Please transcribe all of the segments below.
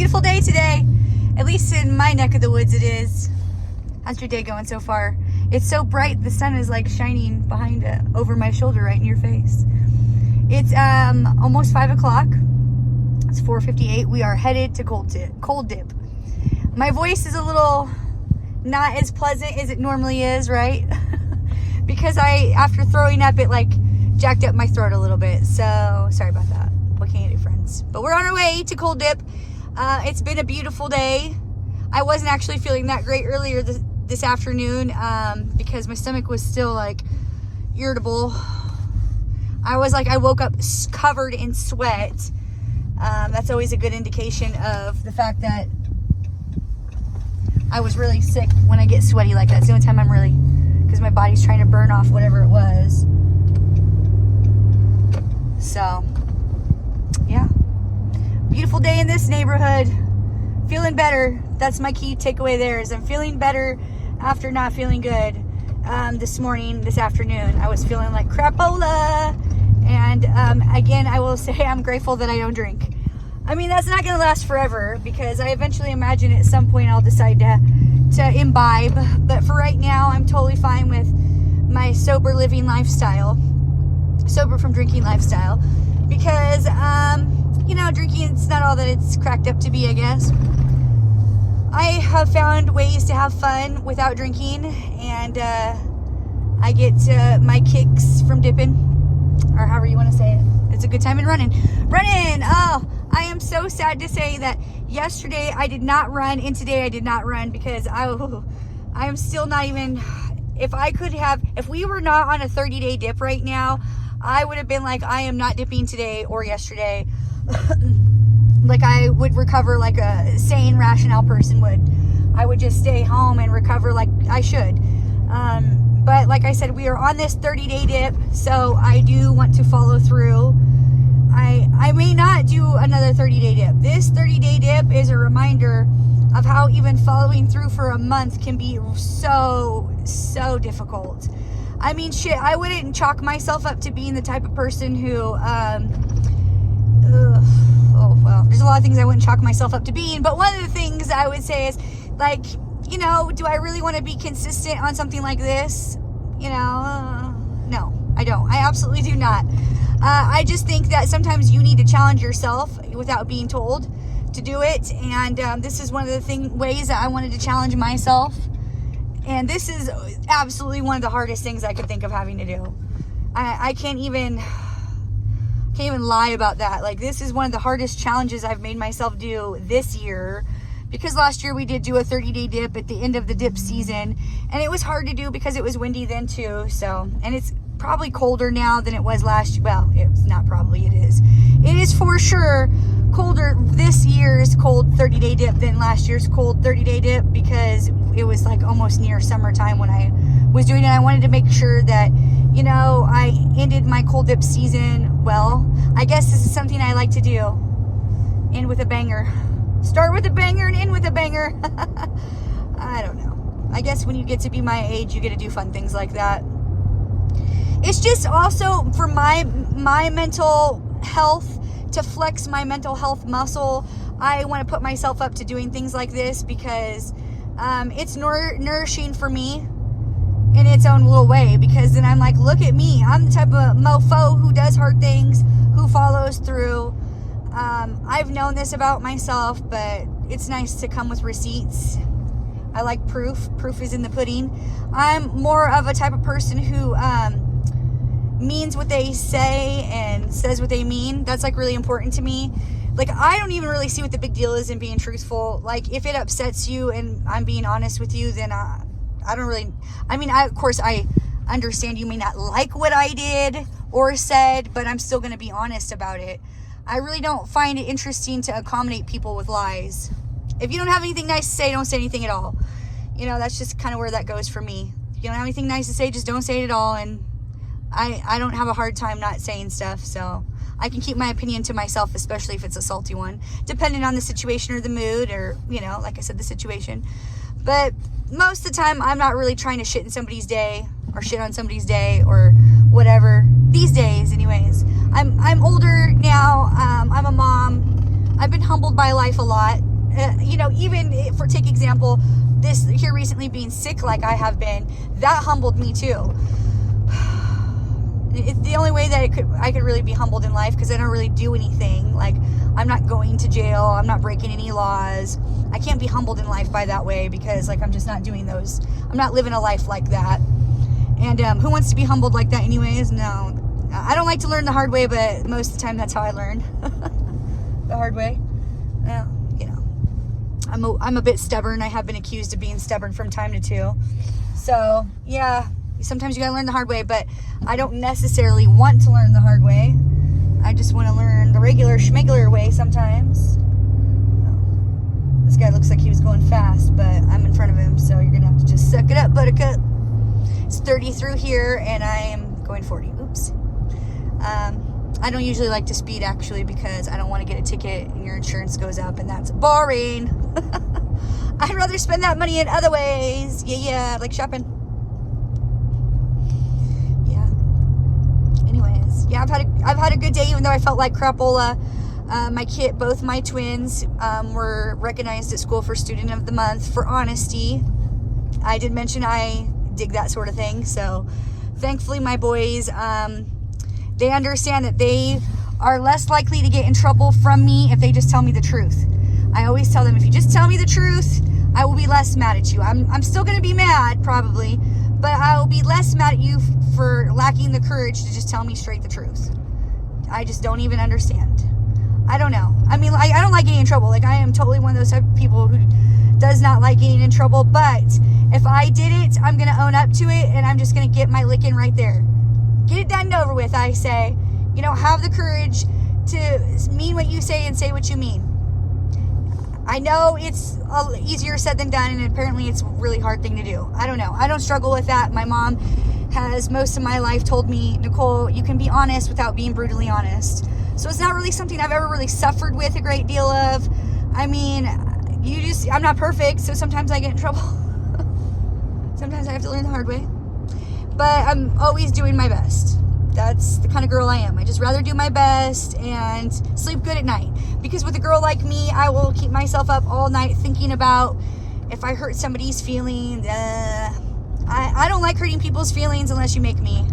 beautiful day today. At least in my neck of the woods it is. How's your day going so far? It's so bright, the sun is like shining behind over my shoulder right in your face. It's almost 5 o'clock. It's 4:58. We are headed to Cold Dip. My voice is a little not as pleasant as it normally is, right? Because after throwing up, it like jacked up my throat a little bit. So sorry about that. What can you do, friends? But we're on our way to Cold Dip. It's been a beautiful day. I wasn't actually feeling that great earlier this afternoon because my stomach was still like irritable. I woke up covered in sweat. That's always a good indication of the fact that I was really sick when I get sweaty like that. It's the only time I'm really, because my body's trying to burn off whatever it was. So, yeah. Beautiful day in this neighborhood. Feeling better. That's my key takeaway there, is I'm feeling better after not feeling good. This afternoon, I was feeling like crapola. And again, I will say I'm grateful that I don't drink. I mean, that's not going to last forever, because I eventually imagine at some point I'll decide to imbibe. But for right now, I'm totally fine with my sober living lifestyle. Sober from drinking lifestyle. Because, drinking is not all that it's cracked up to be, I guess. I have found ways to have fun without drinking. And I get my kicks from dipping, or however you want to say it. It's a good time in running. Oh, I am so sad to say that yesterday I did not run, and today I did not run, because I am still not even, if we were not on a 30-day dip right now, I would have been like, I am not dipping today or yesterday. Like I would recover like a sane, rational person would. I would just stay home and recover like I should. But like I said, we are on this 30-day dip, so I do want to follow through. I may not do another 30-day dip. This 30-day dip is a reminder of how even following through for a month can be so difficult. I mean, shit, I wouldn't chalk myself up to being the type of person who, there's a lot of things I wouldn't chalk myself up to being, but one of the things I would say is, like, do I really want to be consistent on something like this? No, I don't. I absolutely do not. I just think that sometimes you need to challenge yourself without being told to do it. And this is one of the ways that I wanted to challenge myself. And this is absolutely one of the hardest things I could think of having to do. I can't even lie about that. Like, this is one of the hardest challenges I've made myself do this year. Because last year we did do a 30-day dip at the end of the dip season. And it was hard to do because it was windy then too. So, and it's probably colder now than it was last year. Well, it's not probably, it is. It is for sure colder this year's cold 30-day dip than last year's cold 30-day dip, because it was like almost near summertime when I was doing it. I wanted to make sure that, I ended my cold dip season well. I guess this is something I like to do. End with a banger. Start with a banger and end with a banger. I don't know. I guess when you get to be my age, you get to do fun things like that. It's just also for my mental health, to flex my mental health muscle. I want to put myself up to doing things like this because it's nourishing for me in its own little way. Because then I'm like, look at me. I'm the type of mofo who does hard things, who follows through. I've known this about myself, but it's nice to come with receipts. I like proof. Proof is in the pudding. I'm more of a type of person who means what they say and says what they mean. That's like really important to me. Like, I don't even really see what the big deal is in being truthful. Like, if it upsets you and I'm being honest with you, then I don't really, of course I understand you may not like what I did or said, but I'm still going to be honest about it. I really don't find it interesting to accommodate people with lies. If you don't have anything nice to say, don't say anything at all. That's just kind of where that goes for me. If you don't have anything nice to say, just don't say it at all. And I don't have a hard time not saying stuff, so I can keep my opinion to myself, especially if it's a salty one, depending on the situation or the mood, or, like I said, the situation. But most of the time, I'm not really trying to shit in somebody's day or shit on somebody's day or whatever. These days, anyways. I'm older now. I'm a mom. I've been humbled by life a lot. you know, even for take example, this here recently being sick like I have been, that humbled me too. It's the only way that I could really be humbled in life, because I don't really do anything. Like, I'm not going to jail, I'm not breaking any laws. I can't be humbled in life by that way, because like I'm just not doing those. I'm not living a life like that. And who wants to be humbled like that anyways? No. I don't like to learn the hard way, but most of the time that's how I learn. The hard way. Well, you know, I'm a bit stubborn. I have been accused of being stubborn from time to time. So yeah, sometimes you gotta learn the hard way, but I don't necessarily want to learn the hard way. I just want to learn the regular schmegular way sometimes. Oh, this guy looks like he was going fast, but I'm in front of him, so you're gonna have to just suck it up, buttercup. It's 30 through here, and I am going 40. Oops. I don't usually like to speed, actually, because I don't want to get a ticket and your insurance goes up, and that's boring. I'd rather spend that money in other ways. Yeah, like shopping. Anyways, yeah, I've had a good day, even though I felt like crapola. Both my twins were recognized at school for Student of the Month for honesty. I did mention I dig that sort of thing, so thankfully my boys, they understand that they are less likely to get in trouble from me if they just tell me the truth. I always tell them, if you just tell me the truth, I will be less mad at you. I'm still going to be mad, probably, but I will be less mad at you for lacking the courage to just tell me straight the truth. I just don't even understand. I don't know. I mean, I don't like getting in trouble. Like, I am totally one of those type of people who does not like getting in trouble, but if I did it, I'm going to own up to it, and I'm just going to get my licking right there. Get it done and over with, I say. You know, have the courage to mean what you say and say what you mean. I know it's easier said than done, and apparently it's a really hard thing to do. I don't know. I don't struggle with that. My mom has most of my life told me, Nicole, you can be honest without being brutally honest. So it's not really something I've ever really suffered with a great deal of. I mean, I'm not perfect, so sometimes I get in trouble. Sometimes I have to learn the hard way. But I'm always doing my best. That's the kind of girl I am. I just rather do my best and sleep good at night. Because with a girl like me, I will keep myself up all night thinking about if I hurt somebody's feelings. I don't like hurting people's feelings unless you make me.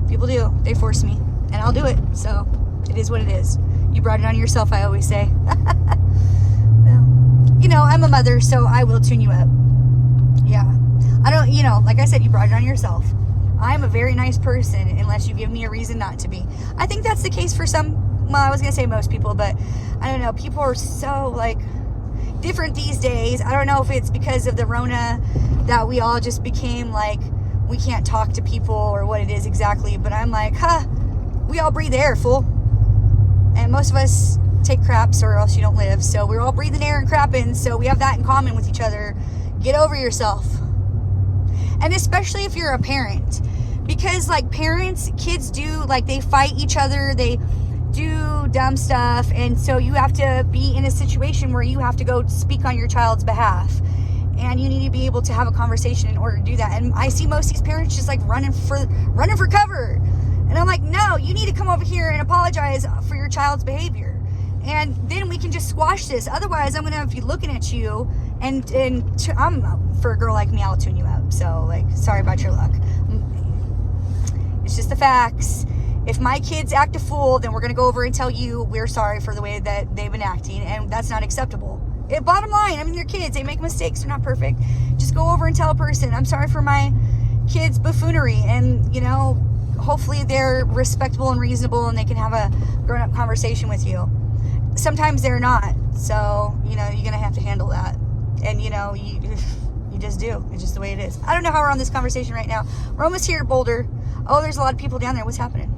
People do. They force me. And I'll do it. So it is what it is. You brought it on yourself, I always say. Well, you know, I'm a mother, so I will tune you up. Yeah. I don't, you know, like I said, you brought it on yourself. I'm a very nice person unless you give me a reason not to be. I think that's the case for some, well, I was going to say most people, but I don't know. People are so, like, different these days. I don't know if it's because of the Rona that we all just became, like, we can't talk to people or what it is exactly. But I'm like, we all breathe air, fool. And most of us take craps or else you don't live. So we're all breathing air and crapping. So we have that in common with each other. Get over yourself. And especially if you're a parent, because like parents, kids do, like they fight each other, they do dumb stuff, and so you have to be in a situation where you have to go speak on your child's behalf, and you need to be able to have a conversation in order to do that. And I see most of these parents just like running for cover, and I'm like, no, you need to come over here and apologize for your child's behavior, and then we can just squash this. Otherwise, I'm gonna be looking at you, and for a girl like me, I'll tune you out. So, like, sorry about your luck. It's just the facts. If my kids act a fool, then we're going to go over and tell you we're sorry for the way that they've been acting, and that's not acceptable. Bottom line, I mean, they're kids. They make mistakes. They're not perfect. Just go over and tell a person, I'm sorry for my kids' buffoonery, and, you know, hopefully they're respectable and reasonable, and they can have a grown-up conversation with you. Sometimes they're not. So, you know, you're going to have to handle that. And, you know, you just do. It's just the way it is. I don't know how we're on this conversation right now. We're almost here to Boulder. Oh, there's a lot of people down there. What's happening?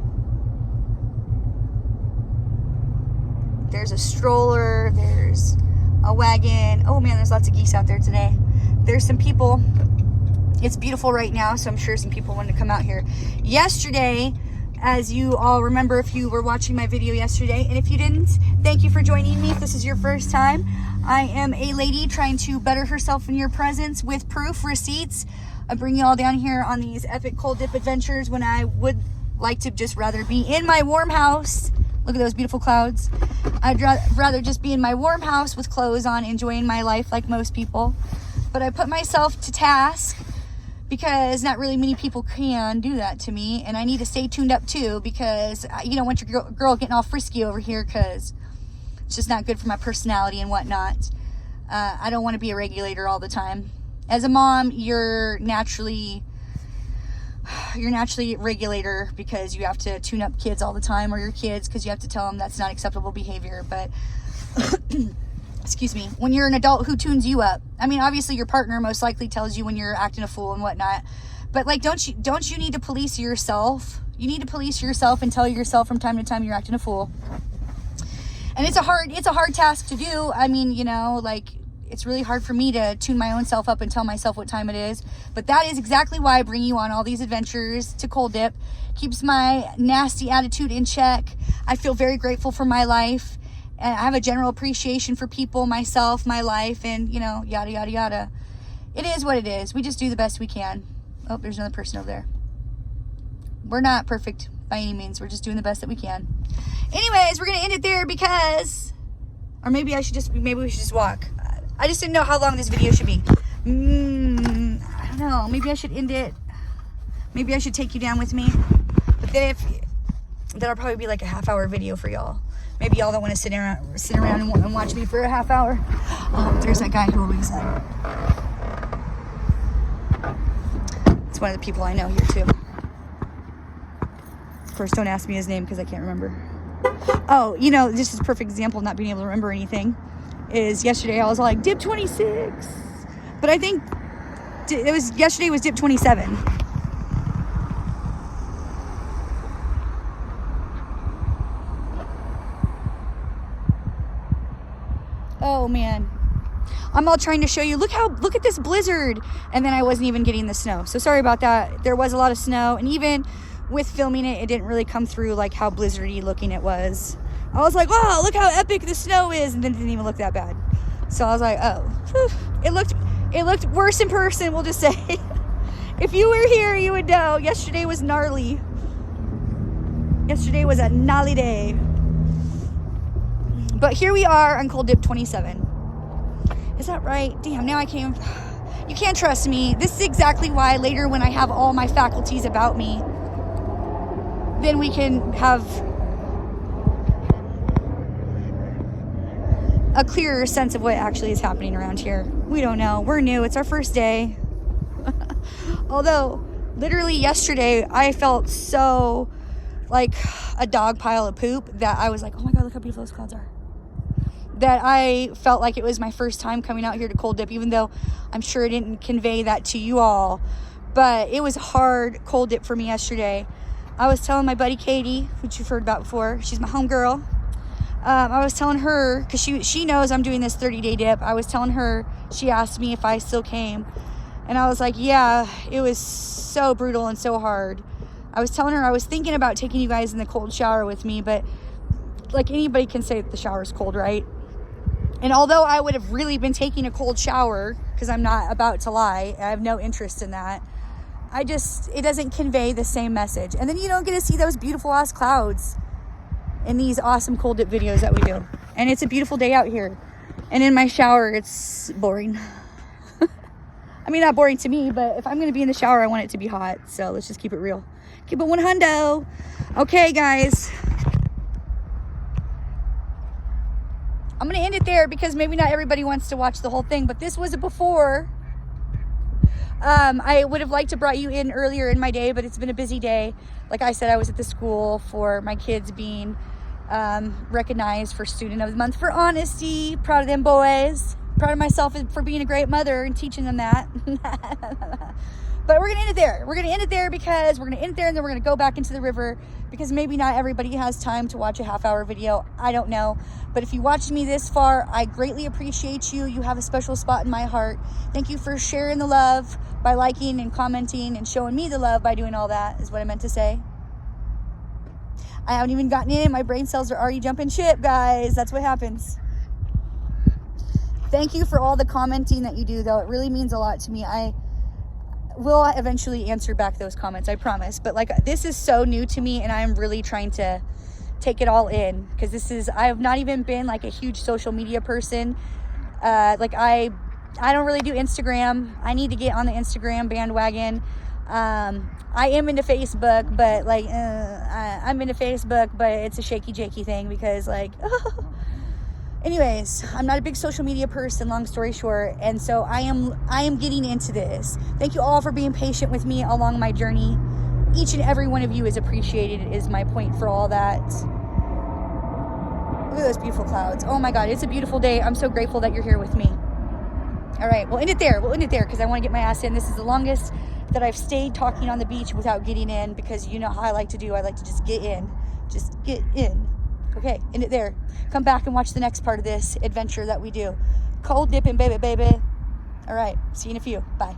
There's a stroller. There's a wagon. Oh, man, there's lots of geese out there today. There's some people. It's beautiful right now, so I'm sure some people wanted to come out here. Yesterday, as you all remember if you were watching my video yesterday, and if you didn't, thank you for joining me if this is your first time. I am a lady trying to better herself in your presence with proof, receipts. I bring you all down here on these epic cold dip adventures when I would like to just rather be in my warm house Look at those beautiful clouds. I'd rather just be in my warm house with clothes on, enjoying my life like most people. But I put myself to task because not really many people can do that to me. And I need to stay tuned up too, because you don't want your girl getting all frisky over here, because it's just not good for my personality and whatnot. I don't want to be a regulator all the time. As a mom, you're naturally a regulator, because you have to tune up kids all the time, or your kids, because you have to tell them that's not acceptable behavior. But excuse me, when you're an adult, who tunes you up? I mean, obviously your partner most likely tells you when you're acting a fool and whatnot, but like, don't you need to police yourself? You need to police yourself and tell yourself from time to time you're acting a fool. And it's a hard task to do. I mean, you know, like, it's really hard for me to tune my own self up and tell myself what time it is. But that is exactly why I bring you on all these adventures to Cold Dip. Keeps my nasty attitude in check. I feel very grateful for my life. And I have a general appreciation for people, myself, my life, and, you know, yada, yada, yada. It is what it is. We just do the best we can. Oh, there's another person over there. We're not perfect by any means. We're just doing the best that we can. Anyways, we're going to end it there because... Or maybe we should just walk. I just didn't know how long this video should be. I don't know. Maybe I should end it. Maybe I should take you down with me. But then that'll probably be like a half-hour video for y'all. Maybe y'all don't want to sit around and watch me for a half hour. Oh, there's that guy who always it's one of the people I know here too. Of course, don't ask me his name because I can't remember. Oh, you know, this is a perfect example of not being able to remember anything. Is yesterday I was like, dip 26. But I think yesterday was dip 27. Oh man, I'm all trying to show you, look at this blizzard, and then I wasn't even getting the snow. So sorry about that. There was a lot of snow, and even with filming it, it didn't really come through like how blizzardy looking it was. I was like, wow, look how epic the snow is, and then it didn't even look that bad. So I was like, oh, whew. It looked worse in person, we'll just say. If you were here, you would know. Yesterday was gnarly. Yesterday was a gnarly day. But here we are on Cold Dip 27. Is that right? Damn, now I can't. You can't trust me. This is exactly why later, when I have all my faculties about me, then we can have a clearer sense of what actually is happening around here. We don't know. We're new. It's our first day. Although, literally yesterday, I felt so like a dog pile of poop that I was like, oh my God, look how beautiful those clouds are. That I felt like it was my first time coming out here to Cold Dip, even though I'm sure I didn't convey that to you all. But it was a hard Cold Dip for me yesterday. I was telling my buddy Katie, which you've heard about before, she's my homegirl. I was telling her, because she knows I'm doing this 30-day dip. I was telling her, she asked me if I still came. And I was like, yeah, it was so brutal and so hard. I was telling her I was thinking about taking you guys in the cold shower with me, but like anybody can say that the shower's cold, right? And although I would have really been taking a cold shower, because I'm not about to lie, I have no interest in that. It doesn't convey the same message. And then you don't get to see those beautiful ass clouds in these awesome Cold Dip videos that we do. And it's a beautiful day out here. And in my shower, it's boring. I mean, not boring to me, but if I'm going to be in the shower, I want it to be hot. So let's just keep it real. Keep it 100. Okay, guys. I'm going to end it there because maybe not everybody wants to watch the whole thing, but this was a before. I would have liked to brought you in earlier in my day, but it's been a busy day. Like I said, I was at the school for my kids being recognized for Student of the Month for honesty. Proud of them boys. Proud of myself for being a great mother and teaching them that. But we're going to end it there. We're going to end it there because we're going to end it there and then we're going to go back into the river because maybe not everybody has time to watch a half-hour video. I don't know. But if you watched me this far, I greatly appreciate you. You have a special spot in my heart. Thank you for sharing the love by liking and commenting and showing me the love by doing all that is what I meant to say. I haven't even gotten in. My brain cells are already jumping ship, guys. That's what happens. Thank you for all the commenting that you do, though. It really means a lot to me. I will eventually answer back those comments, I promise. But like, this is so new to me, and I'm really trying to take it all in, because I have not even been like a huge social media person. Like I don't really do Instagram. I need to get on the Instagram bandwagon. I am into Facebook, but like I'm into Facebook, but it's a shaky jakey thing, because like anyways, I'm not a big social media person, long story short, and so I am getting into this. Thank you all for being patient with me along my journey. Each and every one of you is appreciated, is my point for all that. Look at those beautiful clouds. Oh my God, it's a beautiful day. I'm so grateful that you're here with me. All right, we'll end it there. Because I want to get my ass in. This is the longest that I've stayed talking on the beach without getting in, because you know how I like to do. I like to just get in. Just get in. Okay, end it there. Come back and watch the next part of this adventure that we do. Cold dipping, baby. All right, see you in a few. Bye.